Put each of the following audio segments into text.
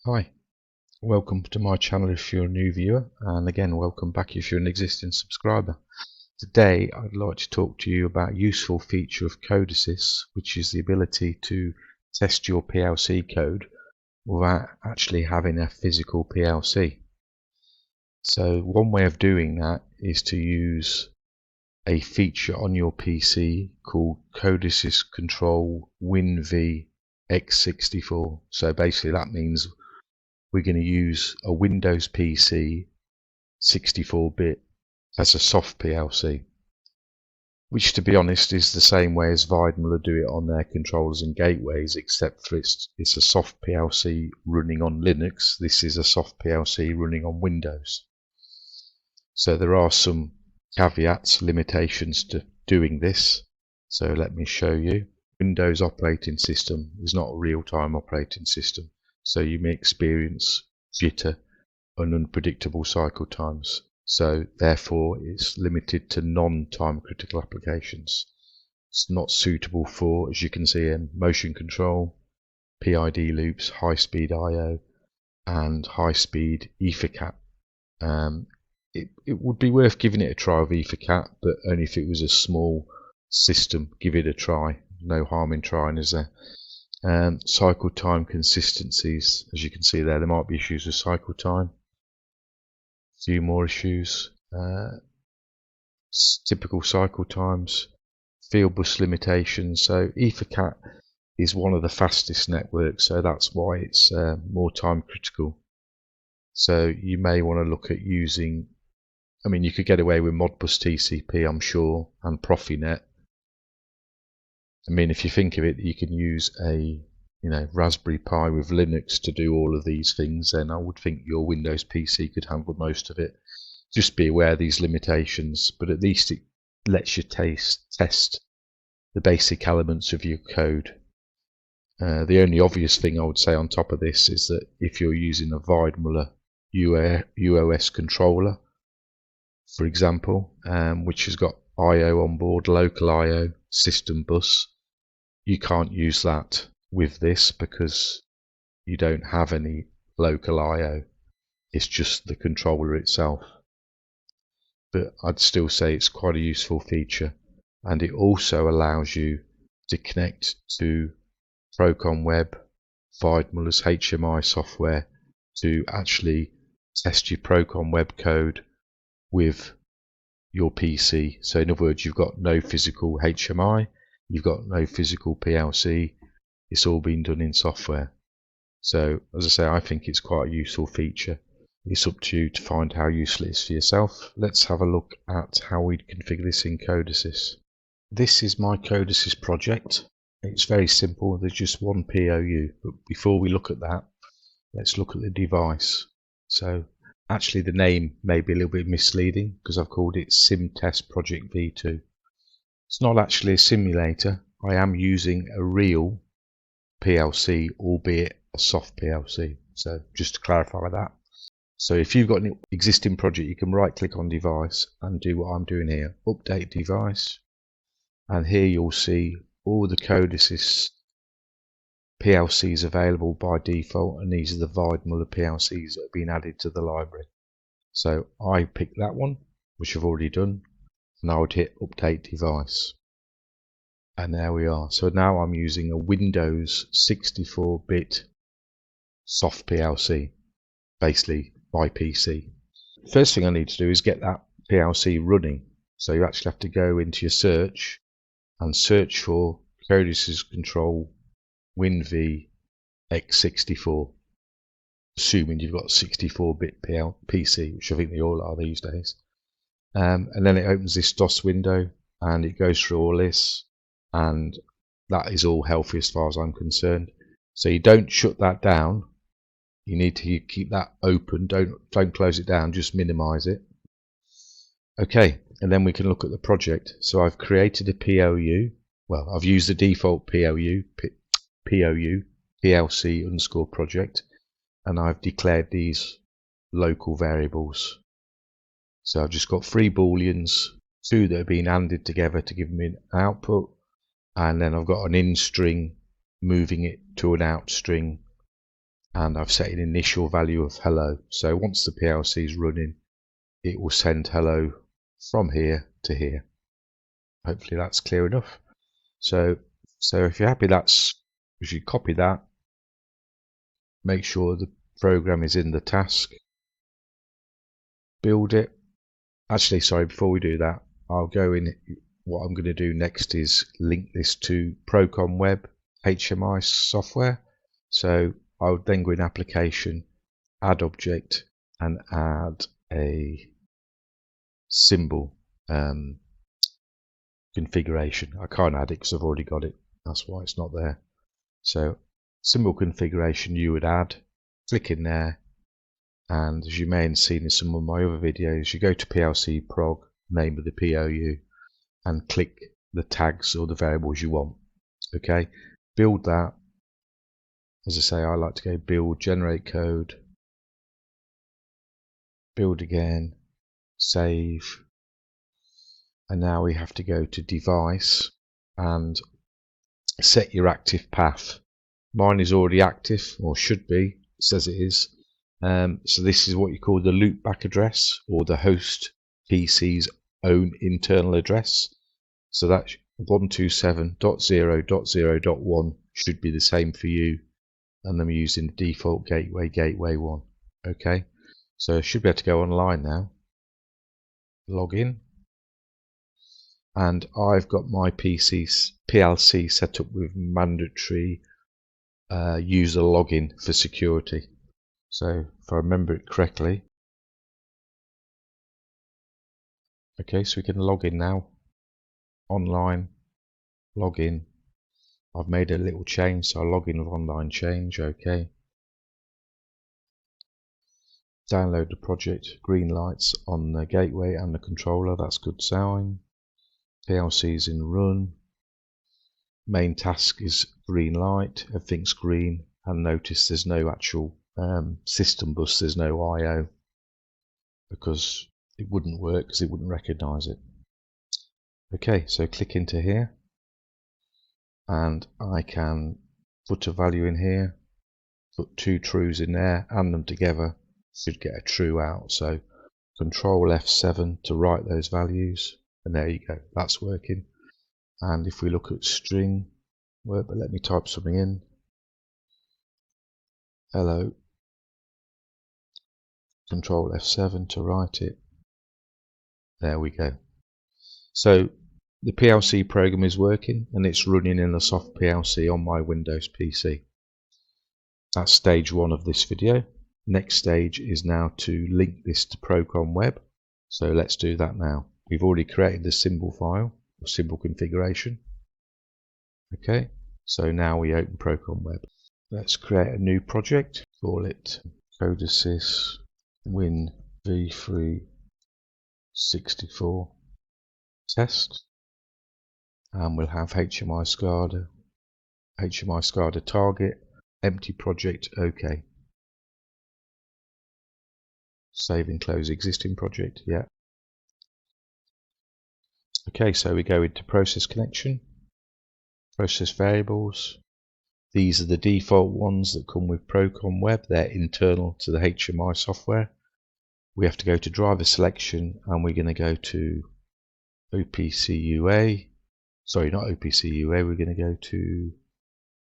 Hi, welcome to my channel if you're a new viewer, and again welcome back if you're an existing subscriber. Today I'd like to talk to you about a useful feature of Codesys, which is the ability to test your PLC code without actually having a physical PLC. So one way of doing that is to use a feature on your PC called Codesys Control Win V3. So basically that means we're going to use a Windows PC 64-bit as a soft PLC, which to be honest is the same way as Weidmuller do it on their controllers and gateways, except for it's a soft PLC running on Linux. This is a soft PLC running on Windows. So there are some caveats, limitations to doing this. So let me show you. Windows operating system is not a real-time operating system, so you may experience jitter and unpredictable cycle times. So therefore it's limited to non-time critical applications. It's not suitable for, as you can see, in motion control, PID loops, high-speed I/O and high-speed EtherCAT. It would be worth giving it a try with EtherCAT, but only if it was a small system. Give it a try. No harm in trying, is there? Cycle time consistencies, as you can see there might be issues with cycle time. A few more issues. Typical cycle times, field bus limitations. So EtherCAT is one of the fastest networks, so that's why it's more time critical. So you may want to look at using, you could get away with Modbus TCP, I'm sure, and Profinet. If you think of it, you can use a Raspberry Pi with Linux to do all of these things, then I would think your Windows PC could handle most of it. Just be aware of these limitations, but at least it lets you test the basic elements of your code. The only obvious thing I would say on top of this is that if you're using a Weidmuller UOS controller, for example, which has got I/O on board, local I/O, system bus, you can't use that with this because you don't have any local I/O. It's just the controller itself. But I'd still say it's quite a useful feature, and it also allows you to connect to ProconWeb, Weidmuller's HMI software, to actually test your ProconWeb code with your PC. So in other words, you've got no physical HMI, you've got no physical PLC, it's all been done in software. So as I say, I think it's quite a useful feature. It's up to you to find how useful it is for yourself. Let's have a look at how we configure this in Codesys. This is my Codesys project. It's very simple, there's just one POU, but before we look at that, let's look at the device. So actually the name may be a little bit misleading because I've called it Sim Test Project V2. It's not actually a simulator. I am using a real PLC, albeit a soft PLC. So just to clarify that. So if you've got an existing project, you can right click on device and do what I'm doing here. Update device. And here you'll see all the Codesys PLCs available by default, and these are the Weidmuller PLCs that have been added to the library. So I picked that one, which I've already done, and I would hit update device. And there we are. So now I'm using a Windows 64-bit soft PLC, basically by PC. First thing I need to do is get that PLC running. So you actually have to go into your search and search for Codesys Control Win V3, assuming you've got a 64-bit PC, which I think they all are these days. And then it opens this DOS window and it goes through all this, and that is all healthy as far as I'm concerned. So you don't shut that down. You need to keep that open. Don't close it down, just minimize it. Okay, and then we can look at the project. So I've created a POU. Well, I've used the default POU PLC underscore project, and I've declared these local variables. So I've just got 3 booleans, 2 that have been ANDed together to give me an output, and then I've got an in string moving it to an out string and I've set an initial value of hello. So once the PLC is running, it will send hello from here to here. Hopefully that's clear enough. So if you're happy, if you copy that, make sure the program is in the task, build it. Actually, sorry, before we do that, I'll go in. What I'm going to do next is link this to ProconWeb HMI software. So I would then go in application, add object, and add a symbol configuration. I can't add it because I've already got it. That's why it's not there. So symbol configuration you would add, click in there, and as you may have seen in some of my other videos, you go to PLC prog, name of the POU, and click the tags or the variables you want. Okay, build that. As I say, I like to go build, generate code, build again, save, and now we have to go to device and set your active path. Mine is already active, or should be, it says it is. So this is what you call the loopback address, or the host PC's own internal address. So that's 127.0.0.1 should be the same for you, and I'm using the default gateway 1. Okay, so I should be able to go online now, log in, and I've got my PLC set up with mandatory user login for security. So if I remember it correctly, okay, so we can log in now, online, log in. I've made a little change, so I'll log in with online change, okay. Download the project, green lights on the gateway and the controller, that's good sign. PLC is in run. Main task is green light, everything's green, and notice there's no actual system bus, there's no I/O, because it wouldn't work because it wouldn't recognize it. Okay, so click into here, and I can put a value in here, put 2 trues in there, add them together, should get a true out. So Control F7 to write those values, and there you go, that's working. And if we look at string work, but let me type something in. Hello. Control F7 to write it. There we go. So the PLC program is working, and it's running in the soft PLC on my Windows PC. That's stage 1 of this video. Next stage is now to link this to ProconWeb. So let's do that now. We've already created the symbol file, or symbol configuration. Okay, so now we open ProconWeb. Let's create a new project. Call it Codesys Win V3 64 test, and we'll have HMI SCADA target, empty project, OK. Save and close existing project, yeah. Okay, so we go into process connection, process variables. These are the default ones that come with ProconWeb, they're internal to the HMI software. We have to go to driver selection, and we're going to go to OPCUA. Sorry, not OPCUA, we're going to go to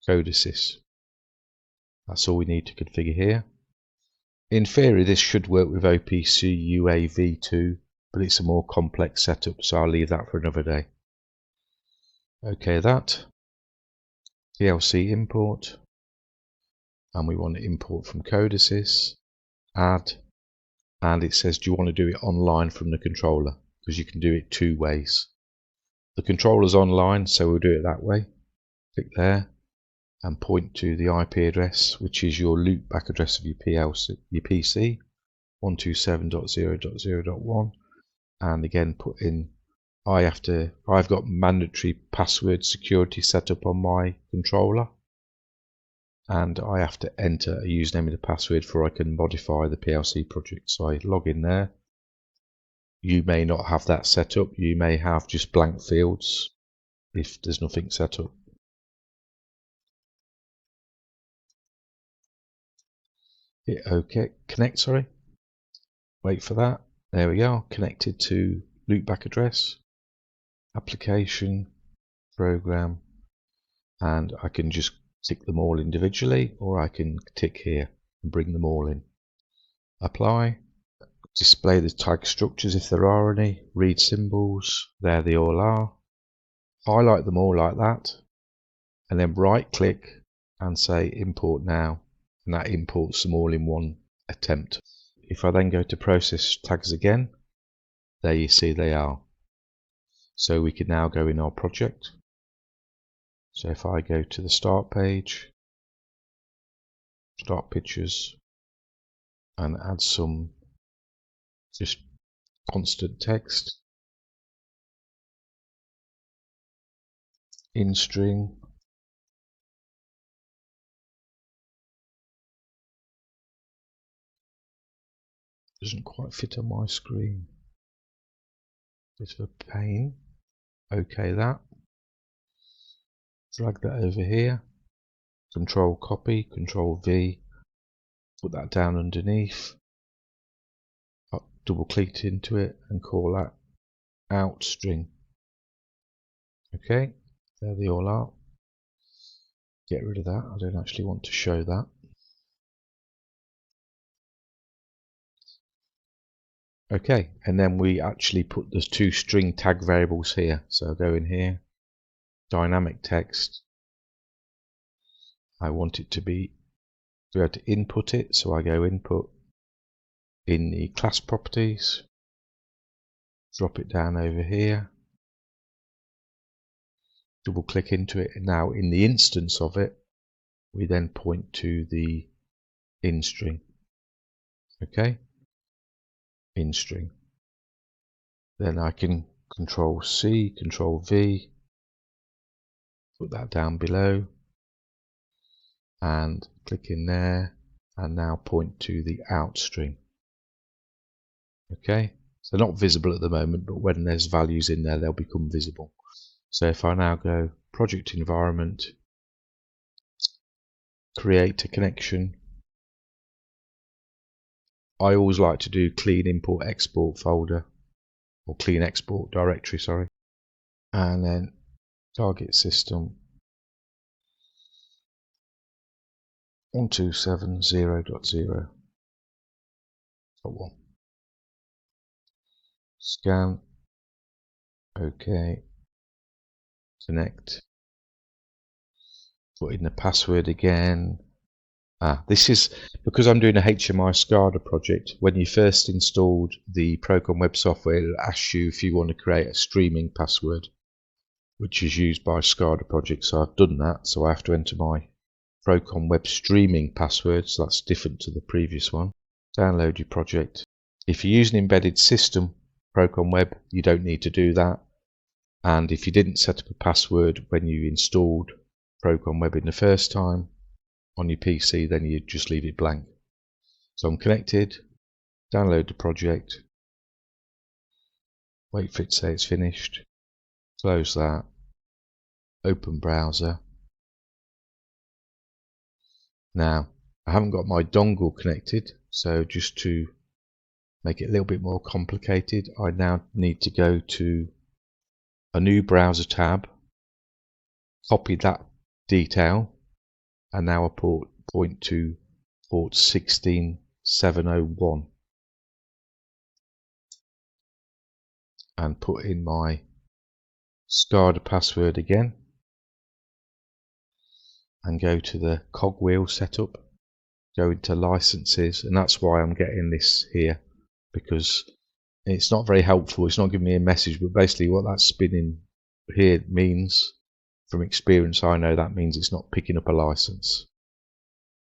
Codesys. That's all we need to configure here. In theory, this should work with OPCUA V2, but it's a more complex setup, so I'll leave that for another day. Okay, that. PLC import, and we want to import from Codesys, add, and it says, do you want to do it online from the controller? Because you can do it 2 ways. The controller's online, so we'll do it that way. Click there and point to the IP address, which is your loopback address of your PC, 127.0.0.1, and again put in. I've got mandatory password security set up on my controller, and I have to enter a username and a password before I can modify the PLC project. So I log in there. You may not have that set up, you may have just blank fields if there's nothing set up. hit OK, connect, sorry. Wait for that. There we are, connected to loopback address, application, program, and I can just tick them all individually, or I can tick here and bring them all in. Apply, display the tag structures if there are any, read symbols, there they all are. Highlight them all like that, and then right click and say import now, and that imports them all in one attempt. If I then go to process tags again, there you see they are. So we can now go in our project. So if I go to the start page, start pictures, and add some just constant text, in string, doesn't quite fit on my screen, bit of a pain. OK that, drag that over here, control copy, control V, put that down underneath, double click into it and call that out string. OK, there they all are. Get rid of that, I don't actually want to show that. Okay, and then we actually put the two string tag variables here. So I'll go in here, dynamic text. I want it to be able to input it, so I go input in the class properties, drop it down over here, double click into it, and now in the instance of it, we then point to the in string. Okay, in string. Then I can control C, control V, put that down below, and click in there, and now point to the out string. Okay, so not visible at the moment, but when there's values in there, they'll become visible. So if I now go project environment, create a connection, I always like to do clean import export folder, or clean export directory, sorry, and then target system 127.0.0.1. Scan, OK, connect, put in the password again. This is because I'm doing a HMI SCADA project. When you first installed the ProconWeb software, it asks you if you want to create a streaming password, which is used by SCADA projects. So I've done that, so I have to enter my ProconWeb streaming password, so that's different to the previous one. Download your project. If you use an embedded system, ProconWeb, you don't need to do that. And if you didn't set up a password when you installed ProconWeb in the first time on your PC, then you just leave it blank. So I'm connected, download the project, wait for it to say it's finished, close that, open browser. Now, I haven't got my dongle connected, so just to make it a little bit more complicated, I now need to go to a new browser tab, copy that detail, and now I point to port 16701 and put in my SCADA password again and go to the cogwheel setup, go into licenses, and that's why I'm getting this here, because it's not very helpful. It's not giving me a message, but basically what that spinning here means, from experience I know that means it's not picking up a license.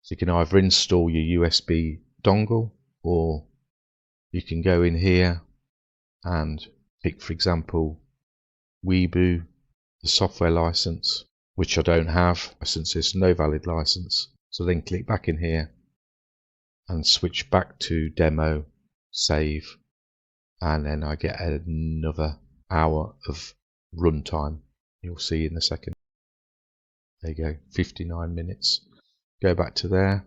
So you can either install your USB dongle, or you can go in here and pick, for example, Weibmuller, the software license, which I don't have since there's no valid license. So then click back in here and switch back to demo, save, and then I get another hour of runtime. You'll see in a second. There you go, 59 minutes. Go back to there,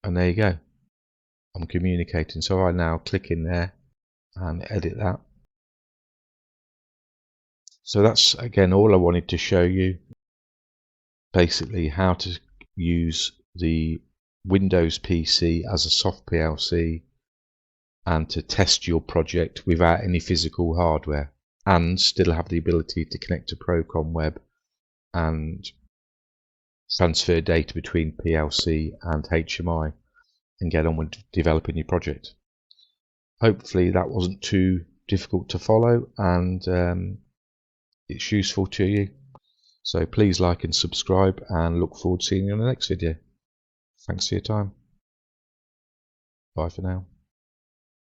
and there you go, I'm communicating. So I now click in there and edit that. So that's again all I wanted to show you, basically how to use the Windows PC as a soft PLC and to test your project without any physical hardware, and still have the ability to connect to ProconWeb and transfer data between PLC and HMI and get on with developing your project. Hopefully that wasn't too difficult to follow, and it's useful to you. So please like and subscribe, and look forward to seeing you in the next video. Thanks for your time. Bye for now.